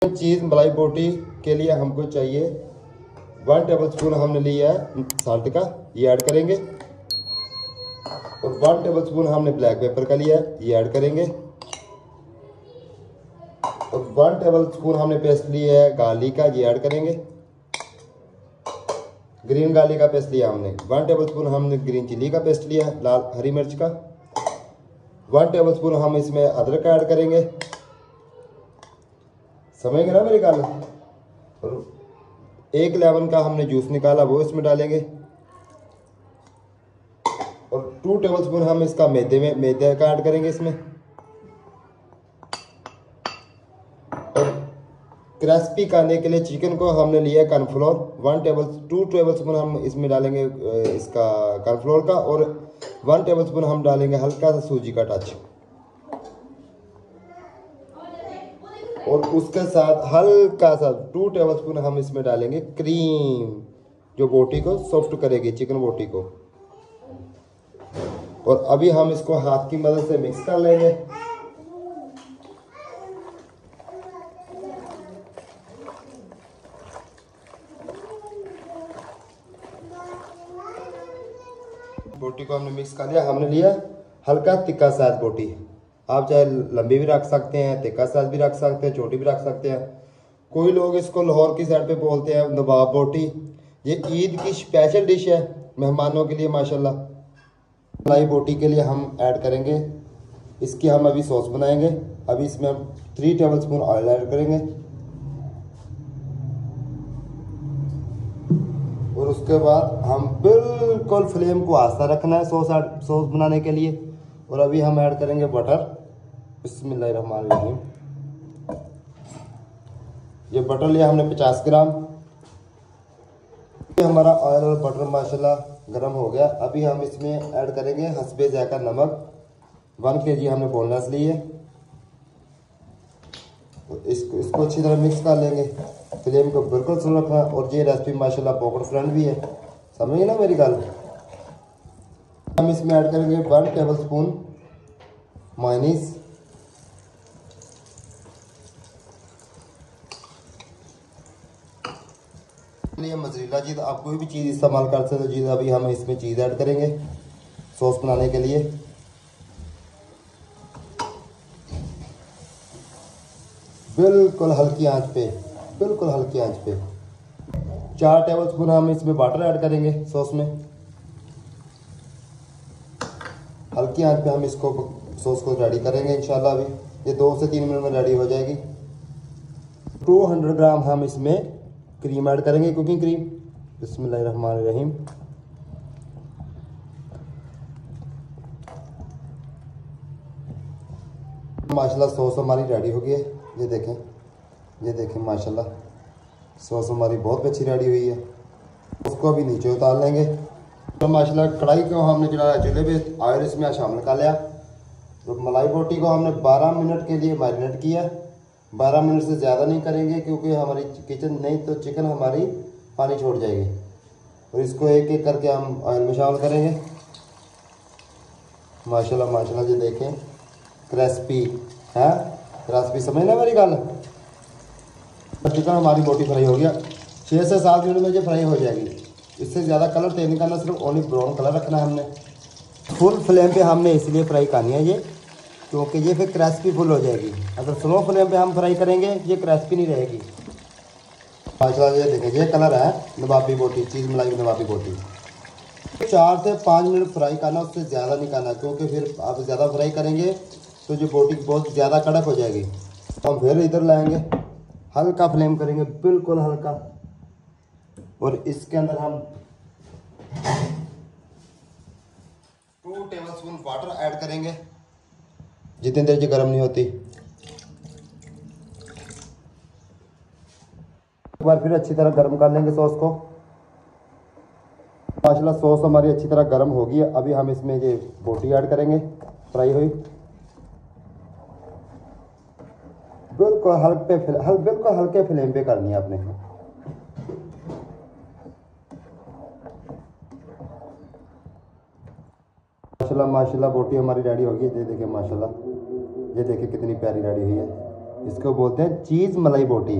चीज़ मलाई बोटी के लिए हमको चाहिए 1 टेबल स्पून हमने लिया है साल्ट का, ये ऐड करेंगे। और 1 टेबल स्पून हमने ब्लैक पेपर का लिया है, ये ऐड करेंगे। और 1 टेबल स्पून हमने पेस्ट लिया है गार्लिक का, ये ऐड करेंगे। ग्रीन गार्लिक का पेस्ट लिया हमने। 1 टेबल स्पून हमने ग्रीन चिली का पेस्ट लिया है, लाल हरी मिर्च का। 1 टेबल स्पून हम इसमें अदरक का ऐड करेंगे। समझ गए ना मेरी गाल। और 1 लेमन का हमने जूस निकाला, वो इसमें डालेंगे। और 2 टेबल स्पून हम इसका मैदे का ऐड करेंगे इसमें। और क्रिस्पी करने के लिए चिकन को हमने लिया कॉर्नफ्लोर 2 टेबल स्पून हम इसमें डालेंगे इसका कॉर्नफ्लोर का। और 1 टेबल स्पून हम डालेंगे हल्का सा सूजी का टच। और उसके साथ हल्का सा 2 टेबल स्पून हम इसमें डालेंगे क्रीम, जो बोटी को सॉफ्ट करेगी, चिकन बोटी को। और अभी हम इसको हाथ की मदद से मिक्स कर लेंगे। बोटी को हमने मिक्स कर लिया। हमने लिया हल्का तिक्का साइज बोटी। आप चाहे लंबी भी रख सकते हैं, तिक्का साइज भी रख सकते हैं, छोटी भी रख सकते हैं। कोई लोग इसको लाहौर की साइड पे बोलते हैं नवाब बोटी। ये ईद की स्पेशल डिश है मेहमानों के लिए माशाल्लाह। मलाई बोटी के लिए हम ऐड करेंगे, इसकी हम अभी सॉस बनाएंगे। अभी इसमें हम 3 टेबल स्पून ऑयल ऐड करेंगे। और उसके बाद हम बिल्कुल फ्लेम को आस्था रखना है सॉस बनाने के लिए। और अभी हम ऐड करेंगे बटर। बिस्मिल्लाहिर्रहमानिर्रहीम। ये बटर लिया हमने 50 ग्राम। हमारा ऑयल और बटर माशाल्लाह गर्म हो गया। अभी हम इसमें ऐड करेंगे हस्बे जायका नमक। 1 kg हमने बोनलेस ली है। इसको अच्छी तरह मिक्स कर लेंगे। फ्लेम को बिल्कुल स्लो रखना। और ये रेसिपी माशाल्लाह पॉकेट फ्रेंड भी है, समझिए ना मेरी गल। हम इसमें ऐड करेंगे 1 टेबल स्पून मायोनीज। मज़रीला चीज़ आप कोई भी चीज़ इस्तेमाल कर सकते हो चीज़। अभी हम इसमें चीज़ ऐड करेंगे सॉस बनाने के लिए। बिल्कुल हल्की आंच पे, बिल्कुल हल्की आंच पे। 4 टेबल स्पून हम इसमें वाटर ऐड करेंगे सॉस में। हल्की आंच पे हम इसको सॉस को रेडी करेंगे इंशाल्लाह। अभी ये 2 से 3 मिनट में रेडी हो जाएगी। 200 ग्राम हम इसमें क्रीम ऐड करेंगे, कुकिंग क्रीम। बिस्मिल्लाहिर्रहमानिर्रहीम। माशाल्लाह सॉस हमारी रेडी हो गई है। ये देखें, ये देखें माशाल्लाह सॉस हमारी बहुत अच्छी रेडी हुई है। उसको अभी नीचे उतार लेंगे। तो माशाल्लाह कढ़ाई को हमने चढ़ाया चूल्हे पे, ऑयल इसमें शामिल कर लिया। तो मलाई बोटी को हमने 12 मिनट के लिए मैरिनेट किया। 12 मिनट से ज़्यादा नहीं करेंगे क्योंकि हमारी किचन नहीं तो चिकन हमारी पानी छोड़ जाएगी। और इसको एक एक करके हम ऑयल में शामिल करेंगे। माशाल्लाह माशाल्लाह जी देखें क्रिस्पी है, क्रिस्पी समझ ना मेरी गल। चिकन हमारी बोटी फ्राई हो गया। 6 से 7 मिनट में ये फ्राई हो जाएगी। इससे ज़्यादा कलर तेज नहीं करना, सिर्फ ओनली ब्राउन कलर रखना है हमने। फुल फ्लेम पे हमने इसलिए फ्राई करनी है ये, क्योंकि ये फिर क्रिस्पी फुल हो जाएगी। अगर स्लो फ्लेम पे हम फ्राई करेंगे ये क्रिस्पी नहीं रहेगी। माशाल्लाह ये देखें, ये कलर है नवाबी बोटी, चीज़ मलाई नवाबी बोटी। 4 से 5 मिनट फ्राई करना, उससे ज़्यादा नहीं करना, क्योंकि फिर आप ज़्यादा फ्राई करेंगे तो जो बोटी बहुत ज़्यादा कड़क हो जाएगी। तो हम फिर इधर लाएंगे, हल्का फ्लेम करेंगे, बिल्कुल हल्का। और इसके अंदर हम 2 टेबल स्पून वाटर ऐड करेंगे, जितनी देर ये गर्म नहीं होती। एक बार फिर अच्छी तरह गर्म कर लेंगे सॉस को। माशाल्लाह सॉस हमारी अच्छी तरह गर्म हो गई है। अभी हम इसमें ये बोटी ऐड करेंगे फ्राई हुई। बिल्कुल बिल्कुल हल्के फ्लेम पे करनी है आपने। माशाल्लाह माशाल्लाह बोटी हमारी रेडी हो गई है। ये देखिए माशाल्लाह, ये देखिए कितनी प्यारी रेडी हुई है। इसको बोलते हैं चीज़ मलाई बोटी।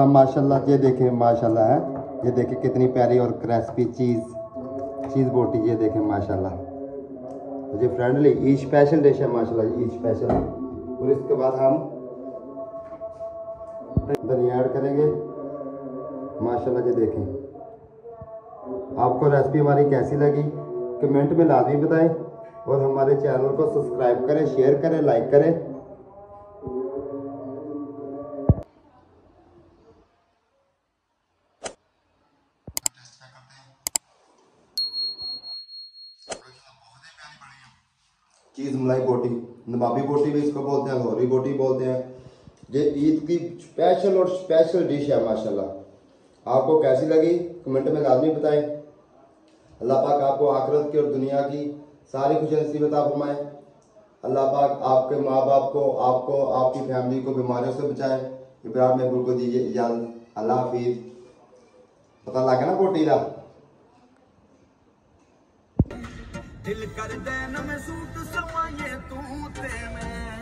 माशाल्लाह ये देखें, माशाल्लाह है, ये देखें कितनी प्यारी और क्रिस्पी चीज़ बोटी, ये देखें माशाल्लाह। ये फ्रेंडली ईद स्पेशल डिश है माशाल्लाह, ईद स्पेशल। और इसके बाद हम धनिया ऐड करेंगे माशाल्लाह। ये देखें, आपको रेसिपी हमारी कैसी लगी कमेंट में लाजमी बताएं और हमारे चैनल को सब्सक्राइब करें, शेयर करें, लाइक करें। चीज़ मलाई बोटी, नवाबी बोटी भी इसको बोलते हैं, लाहौरी बोटी बोलते हैं। ये ईद की स्पेशल और स्पेशल डिश है माशाल्लाह। आपको कैसी लगी कमेंट में लाजमी बताएं। अल्लाह पाक आपको आखिरत की और दुनिया की सारी खुशी नसीब अता फरमाए। अल्लाह पाक आपके माँ बाप को, आपको, आपकी फैमिली को बीमारियों से बचाए। इब्राहिम महबूब को दीजिए इजाज़त। अल्लाह हाफिज़। पता लगा ना बोटी का दिल कर दे न मैं सूट सवाए तू ते मैं